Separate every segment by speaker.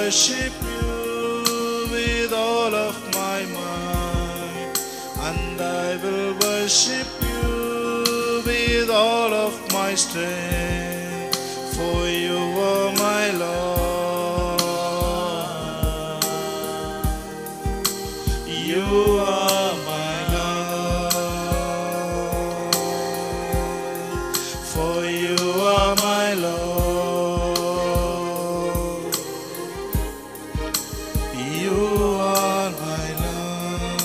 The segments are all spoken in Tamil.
Speaker 1: worship you with all of my mind, and I will worship you with all of my strength, for you are my Lord. You are my Lord, for you are my Lord. You are my Lord.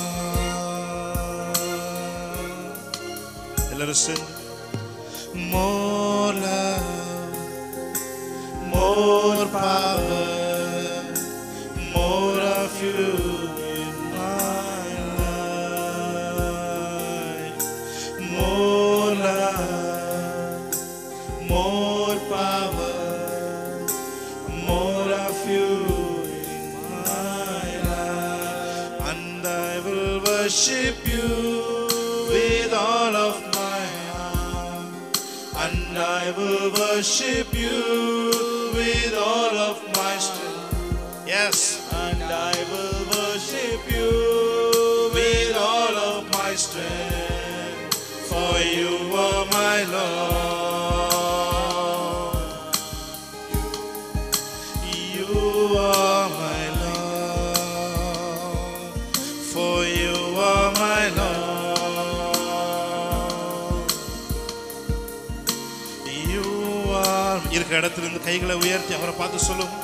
Speaker 1: எல்லாரும் சேர்ந்து more love, more power, more of you in my life. More love, more power, more of you in my life. And I will worship you with all of my heart, and I will worship you with all of my strength. Yes, and I will worship you with all of my strength, for you are my Lord. You are my Lord, for you are my Lord. You are. இருக்கிற இடத்துல இருந்து கைகளை உயர்த்தி அவரை பார்த்து சொல்லுங்க.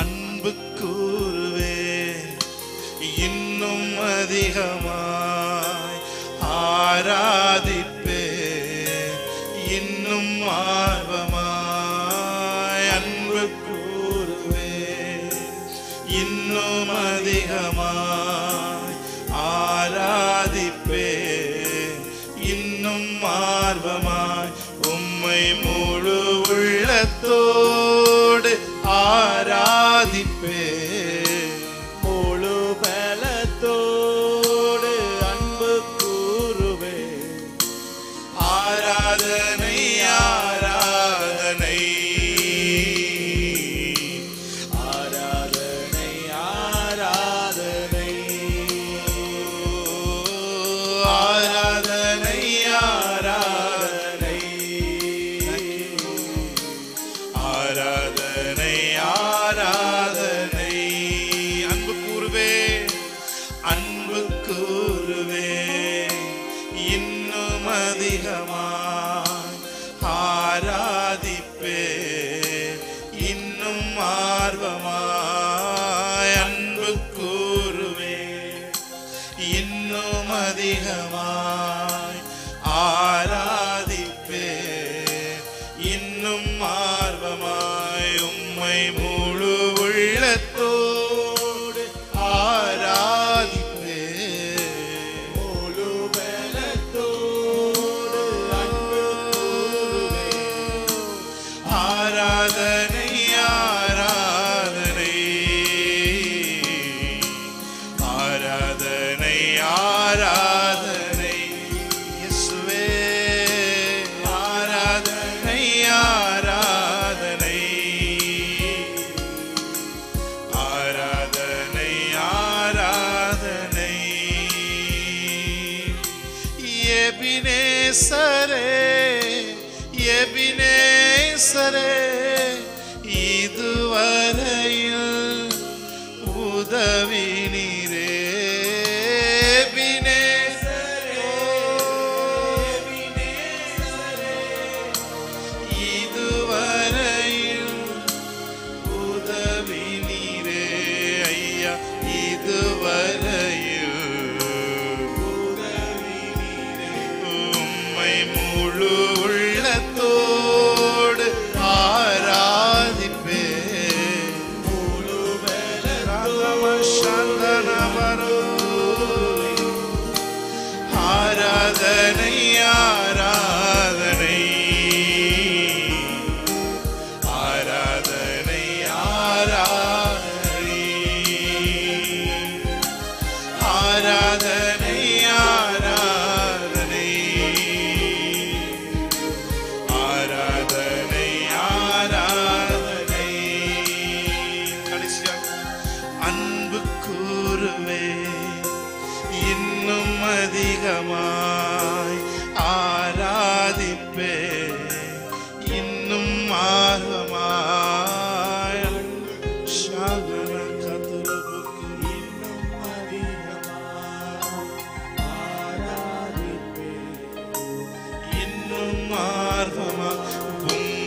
Speaker 1: அன்பு கூறுவே இன்னும் அதிகமாய் ஆராதிப்பே இன்னும் ஆர்வமாய். அன்பு கூறுவே இன்னும் அதிகமாய் ஆராதிப்பே இன்னும் ஆர்வமாய். உம்மை முழு உள்ளத்தோடு ஆராதிப்பே முழு பலத்தோடு அன்பு கூறுவே. ஆராதனை ஆராதனை ஆராதனை ஆராதனை ஆராதனை ஆராதனை ஆராதனை. அன்பு கூறுவே அன்பு கூறுவே இன்னும் அதிகமாய் ஆராதிப்பே இன்னும் ஆர்வமாய். அன்பு கூறுவே இன்னும் அதிகமாய் ஆராதிப்பே இன்னும் ஆர்வமாய். உம்மை முழு உள்ளத்தோடு ஆராதிப்பே முழு பலத்தோடு அன்பு கூறுவே. ஆராதனை ஆராதனை ஆராதனை ஆராதனை. இயேசுவே ஆராதனை ஆராதனை ஆராதனை ஆராதனை. எபினேசரே எபினேசரே இதுவரையில் உதவி நீரே. எபினேசரே எபினேசரே இதுவரையில் உதவி நீரே. ஐயா இதுவரையில் உதவி நீரே. உம்மை முழு உள்ளத்தோடு ஆராதிப்பே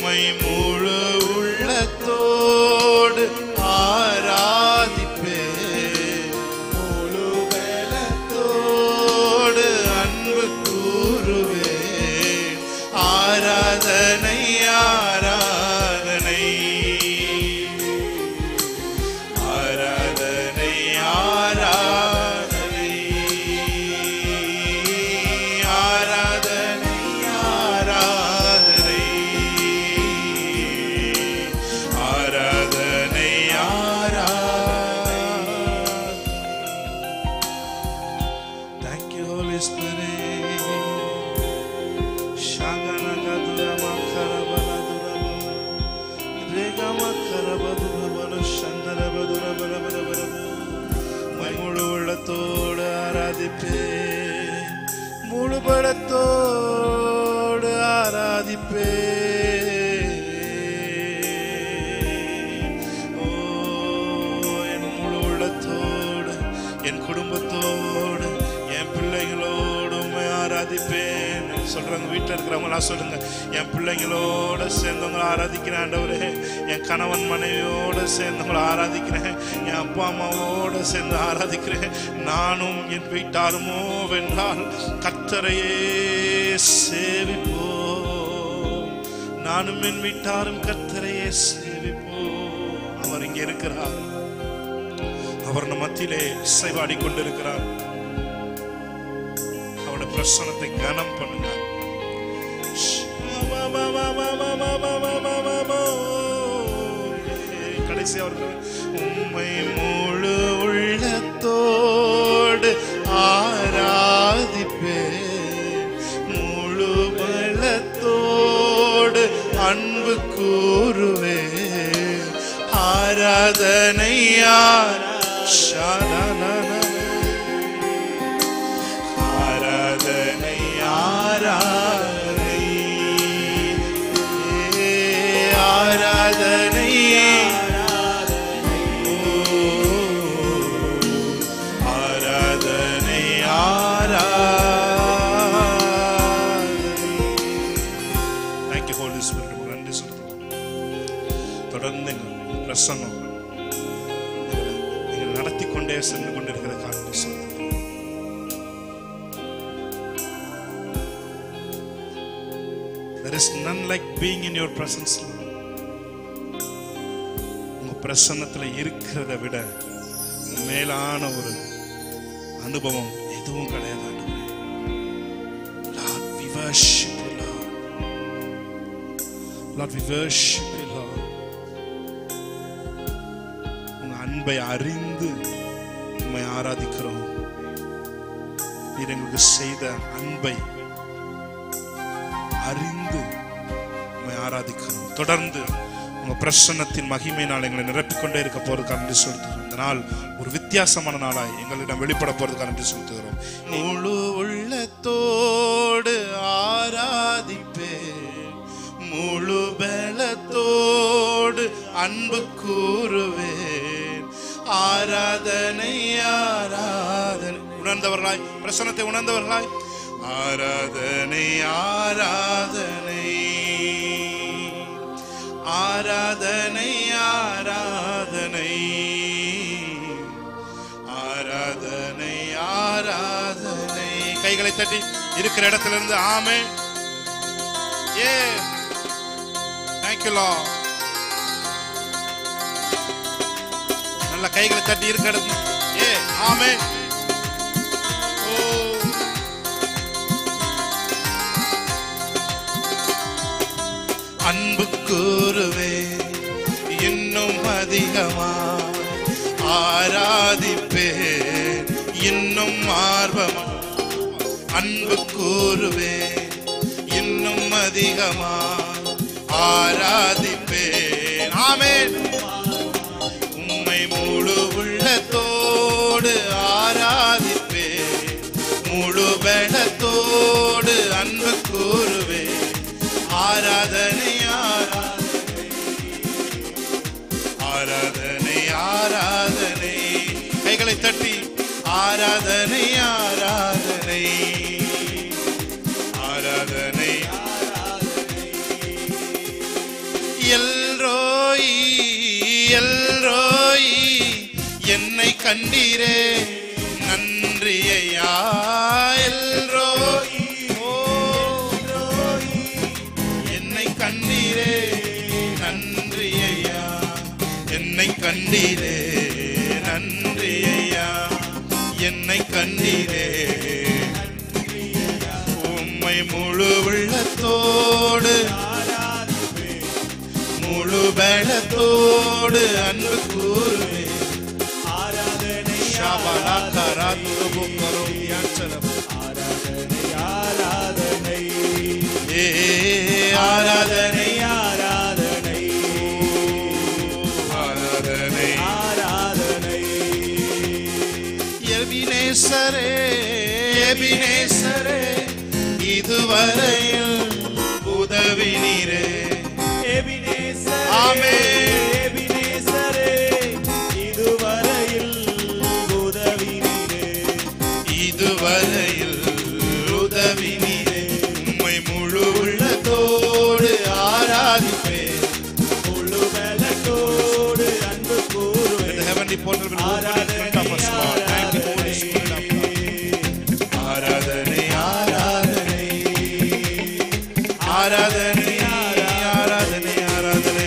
Speaker 1: உம்மை முழு உள்ளத்தோடு ஆராதிப்பேன், முழு பலத்தோடு அன்பு கூறுவேன். ஆராதனை ஆராதனை ஆராதனை ஆராதனை ஆராதனை ஆராதனை ஆராதனை ஆராதனை. Thank you, Holy Spirit. Shaganagaturama karabaladurama regama karabadurabala shandarabadurabala. முழு உள்ளத்தோடு ஆராதிப்பேன், முழு பலத்தோடு ஆராதிப்பேன். ஓ என் முழு உள்ளத்தோடு, என் குடும்பத்தோடு, என் பிள்ளைகளோடு உம்மை ஆராதிப்பேன் சொல்றாங்க. வீட்டில் இருக்கிறவங்களா சொல்லுங்க, என் பிள்ளைங்களோட சேர்ந்தவங்களை ஆராதிக்கிறேன் ஆண்டவரே, என் கணவன் மனைவியோட சேர்ந்தவங்களை ஆராதிக்கிறேன், என் அப்பா அம்மாவோட சேர்ந்து ஆராதிக்கிறேன். நானும் என் வீட்டாருமோ வென்றால் கர்த்தரையே சேவிப்போம், நானும் என் வீட்டாரும் கர்த்தரையே சேவிப்போம். அவர் இங்கே இருக்கிறார், அவர் நம் மத்தியிலே இசைவாடி கொண்டிருக்கிறார். அவருடைய பிரசன்னத்தை கனம் பண்ணுங்க. கடைசி அவர்கள் உம்மை முழு உள்ளத்தோடு ஆராதிப்பேன், முழு பலத்தோடு அன்பு கூறுவேன். ஆராதனை ஆராதனை ஆராதனை ஆராதனை ஆராதனை ஆராதனை. Thank you Holy Spirit. நன்றி சொல்லுங்க. தொடர்ந்து பிரசன்னம் நீங்கள் நடத்தி கொண்டே சென்று கொண்டிருக்கிற காரணம் சொல்லுங்க. There is none like being in your presence. உங்க பிரசன்னத்துல இருக்கிறத விட மேலான ஒரு அனுபவம் எதுவும் கிடையாது. Lord, we worship you, Lord. Lord, we worship you, Lord. உங்க அன்பை அறிந்து உம்மை ஆராதிக்கிறோம். நீர் எங்களுக்கு செய்த அன்பை அறிந்து உம்மை ஆராதிக்கிறோம். தொடர்ந்து உங்க பிரசன்னத்தின் மகிமையினால் எங்களை நிரப்பிக்கொண்டே இருக்க போறதுக்காக நன்றி செலுத்துகிறோம். இந்த நாள் ஒரு வித்தியாசமான நாளாய் எங்களிடம் வெளிப்பட போறதுக்காக நன்றி செலுத்துகிறோம். முழு உள்ளத்தோடு ஆராதிப்பேன், முழு பலத்தோடு அன்பு கூறுவேன். ஆராதனை ஆராதனை. உணர்ந்தவர்களாய், பிரசன்னத்தை உணர்ந்தவர்களாய், ஆராதனை ஆராதனை ஆராதனை ஆராதனை ஆராதனை ஆராதனை. கைகளை தட்டி இருக்கிற இடத்திலிருந்து ஆமென். ஏ thank you Lord. நல்ல கைகளை தட்டி இருக்கிற இடத்துல ஏ ஆமென். அன்பு கூறுவேன் இன்னும் அதிகமா, ஆராதிப்பேன் இன்னும் ஆர்வமா. அன்பு கூறுவேன் இன்னும் அதிகமா, ஆராதிப்பேன். ஆமென். உம்மை முழு உள்ளத்தோடு ஆராதிப்பேன், முழு பலத்தோடு அன்பு கூறுவேன். ஆராதனை ஆராதனை ஆராதனை. கைகளை தட்டி ஆராதனை ஆராதனை ஆராதனை எல்ரோயி எல்ரோயி என்னை கண்டீரே நன்றி ஐயா. எல்ரோயி என்னை கண்டீரே நன்றி ஐயா. என்னை கண்டீரே நன்றி ஐயா. என்னை கண்டீரே. உம்மை முழு உள்ளத்தோடு முழு பலத்தோடு அன்பு கூறுவே. ஆராதனை ஆராதனை ஆராதனை ஆராதனை ஆராதனை ஆராதனை ஆராதனை. எபினேசரே எபினேசரே இதுவரையில் உதவினீரே. ஆமென். எபினேசரே இதுவரையில் உதவினீரே. இதுவரையில் உதவினீரே. உம்மை முழு உள்ளத்தோடு ஆராதிப்பேன். முழு பலத்தோடு அன்பு கூறுவேன். The heavenly portal will open in front of us, Lord. Thank you, Holy Spirit of God. ஆராதனை ஆராதனை ஆராதனை ஆராதனை ஆராதனை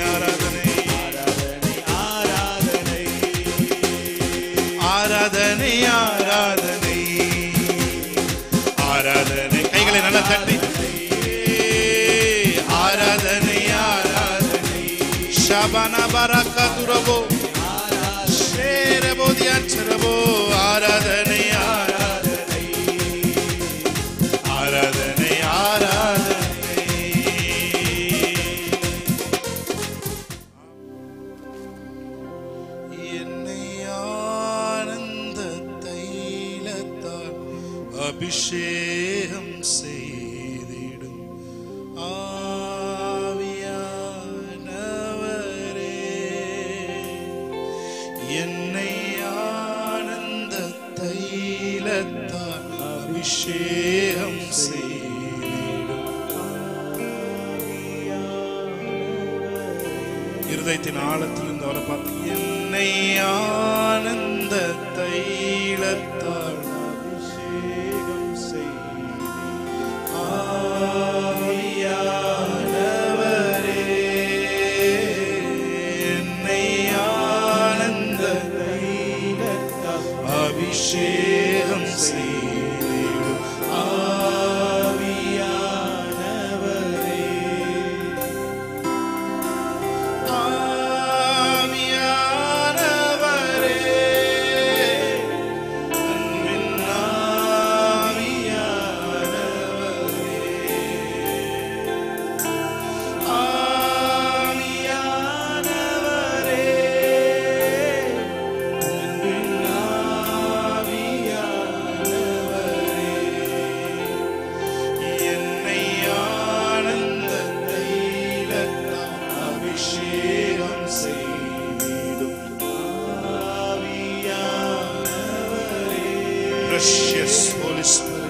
Speaker 1: ஆராதனை. கைகளை நல்லா தட்டி ஆராதனை ஆராதனை. ஷபானா பரக்கா துரபோ ஷேரபோ தியாச்சரபோ. ஆராதனை ஆராதனை ஆராதனை ஆராதனை. அபிஷேகம் செய்திடும் ஆவியானவரே. என்னை ஆனந்த தைலத்தால் அபிஷேகம் செய்திடும். இருதயத்தின் ஆழத்திலிருந்து அவரை பார்த்து என்னை ஆனந்த தைலத்தால் ஆவியானவரே. என்னை ஆனந்த தைலத்தால் அபிஷேகம் செய்திடும் ஆவியானவரே. ஆவியானவரே அன்பின் precious Holy Spirit.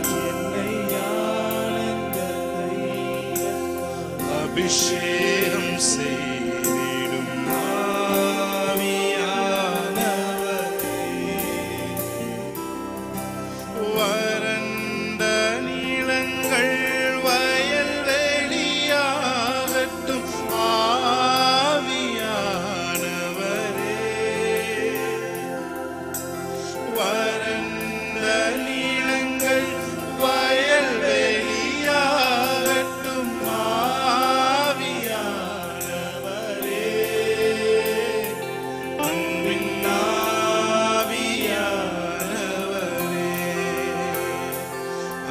Speaker 1: அபிஷேகம் செய்திடும் ஆவியானவரே. வறண்ட நிலங்கள் வயல்வெளியாகட்டும் ஆவியானவரே. வறண்ட நிலங்கள் வயல்வெளியாகட்டும் ஆவியானவரே. அன்பின் ஆவியானவரே.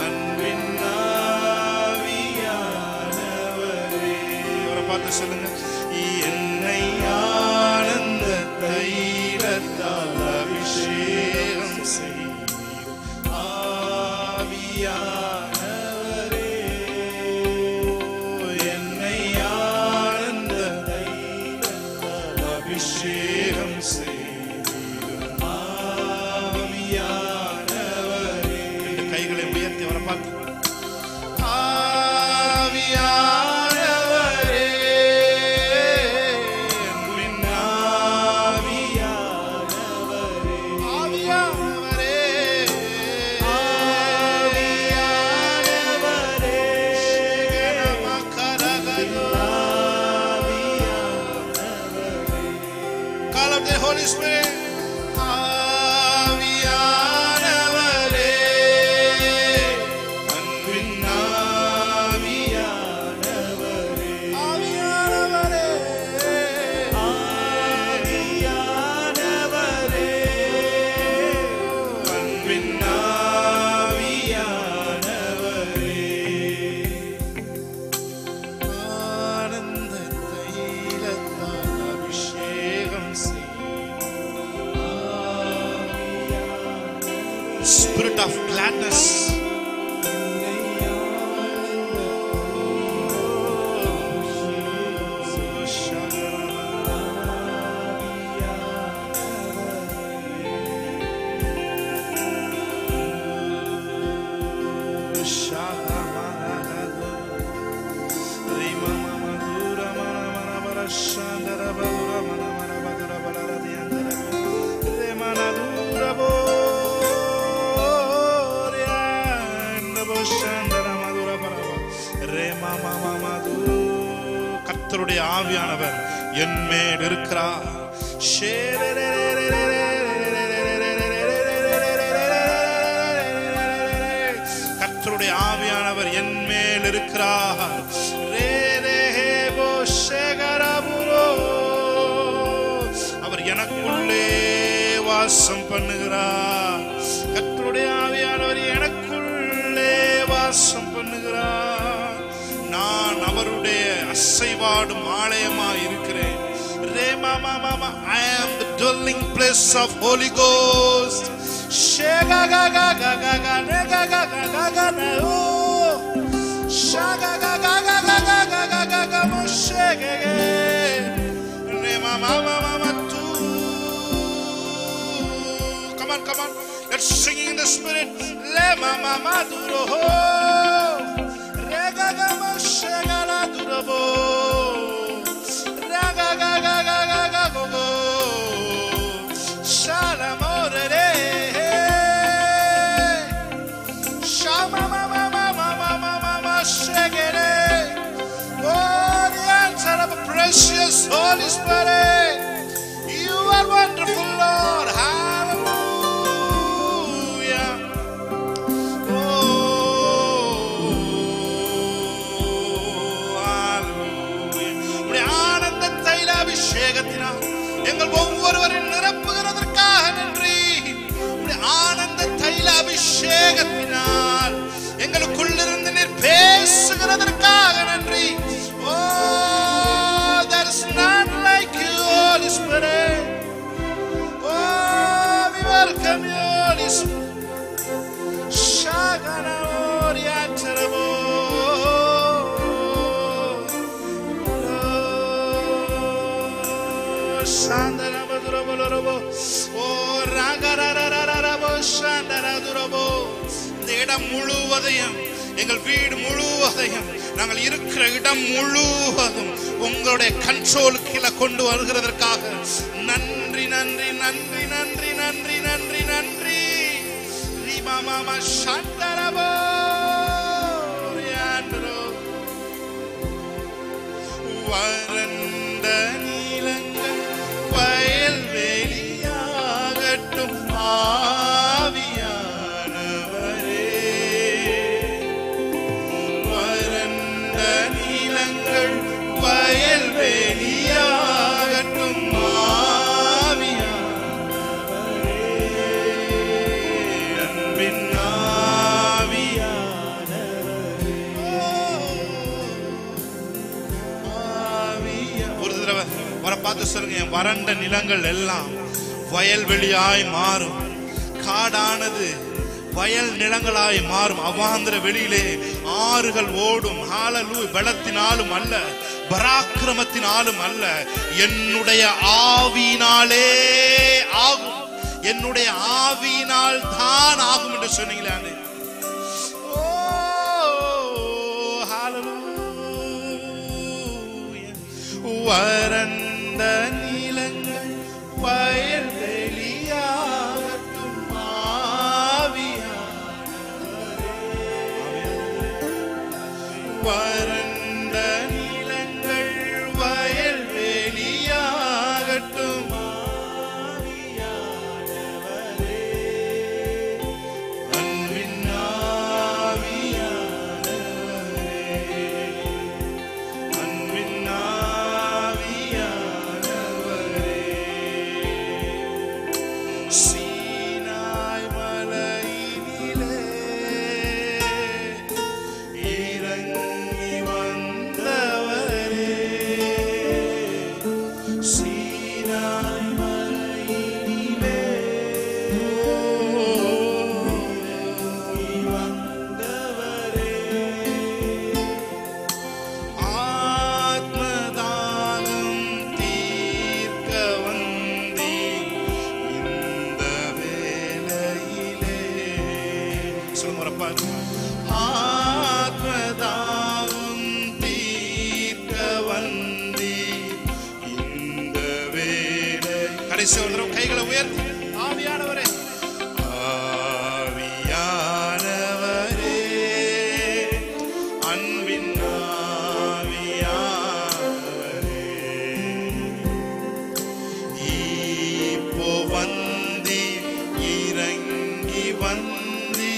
Speaker 1: அன்பின் ஆவியானவரே. அவரை பார்த்து சொல்லுங்க. என்னை ஆனந்த தைலத்தால் அபிஷேகம் செய்யும் ஆவியானவரே. என்னை ஆனந்த தைலத்தால் அபிஷேகம் செய்யும் ஆவியானவரே. கைகளை உயர்த்தி அவரை பார்த்து ஆவியானவரே. Holy Spirit. Spirit of gladness. கர்த்தருடைய ஆவியானவர் என் மேல் இருக்கிறார். கர்த்தருடைய ஆவியானவர் என் மேல் இருக்கிறார். அவர் எனக்குள்ளே வாசம் பண்ணுகிறார். கர்த்தருடைய ஆவியானவர் எனக்குள்ளே வாசம் பண்ணுகிறார். நான் அவருடைய அசைவாடும் ஆலயமாய் இருக்கிறேன். I am the dwelling place of Holy Ghost. Come on, let's sing in the spirit. Precious Holy Spirit, you are wonderful, Lord. Hallelujah. Hallelujah. ஆனந்த தைல அபிஷேகத்தினால் எங்கள் ஒவ்வொருவரையும் நிரப்புகிறதற்காக நன்றி. ஆனந்த தைல அபிஷேகத்தினால் எங்களுக்குள்ளிருந்து நீர் பேசுகிறதற்காக நன்றி. Holy Spirit, oh, we welcome you, Holy Spirit. Shagana orientarabo, Shandara madurabo, oh, ragararararabo, Shandara durabo. இந்த இடம் முழுவதையும், எங்கள் வீடு முழுவதையும், நாங்கள் இருக்கிற இடம் முழுவதும் உங்களுடைய கண்ட்ரோலுக்கு கீழே கொண்டு வருகிறதற்காக நன்றி நன்றி நன்றி நன்றி நன்றி நன்றி நன்றி. மாமா சந்தரபோ வறண்ட நீலங்கள் வயல் வெளியாகட்டும் ஆவியானவரே. வறண்ட நீலங்கள் வயல் வெளியாகட்டும் ஆவியானவரே. அன்பின் ஆவியானவரே. ஒரு தடவை வர பார்த்து சொல்லுங்க, என் வறண்ட நிலங்கள் எல்லாம் வயல்வெளியாய் மாறும். காடானது வயல் நிலங்களாய் மாறும். அவாந்திர வெளியிலே ஆறுகள் ஓடும். ஹalleluya. பலத்தினாலும் அல்ல, பராக்கிரமத்தினாலும் அல்ல, என்னுடைய ஆவியினாலே ஆகும். என்னுடைய ஆவியினால் தான் ஆகும் என்று சொன்னீங்களே. ஓ ஹalleluya. வறண்ட நிலங்கள் வயல் வெளியாகட்டும் ஆவியானவரே. வறண்ட நிலங்கள் வயல் வெளியாகட்டும். கடைசி ஒரு தடவை கைகளை உயர்த்தி ஆவியானவரே ஆவியானவரே அன்பின் ஆவியானவரே இப்போ வந்தி இறங்கி வந்தி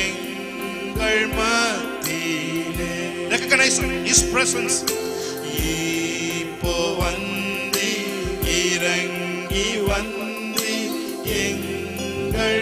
Speaker 1: எங்கள் மத்தியிலே recognize his presence இப்போ வந்தி இறங்கி வந்தி எங்கள்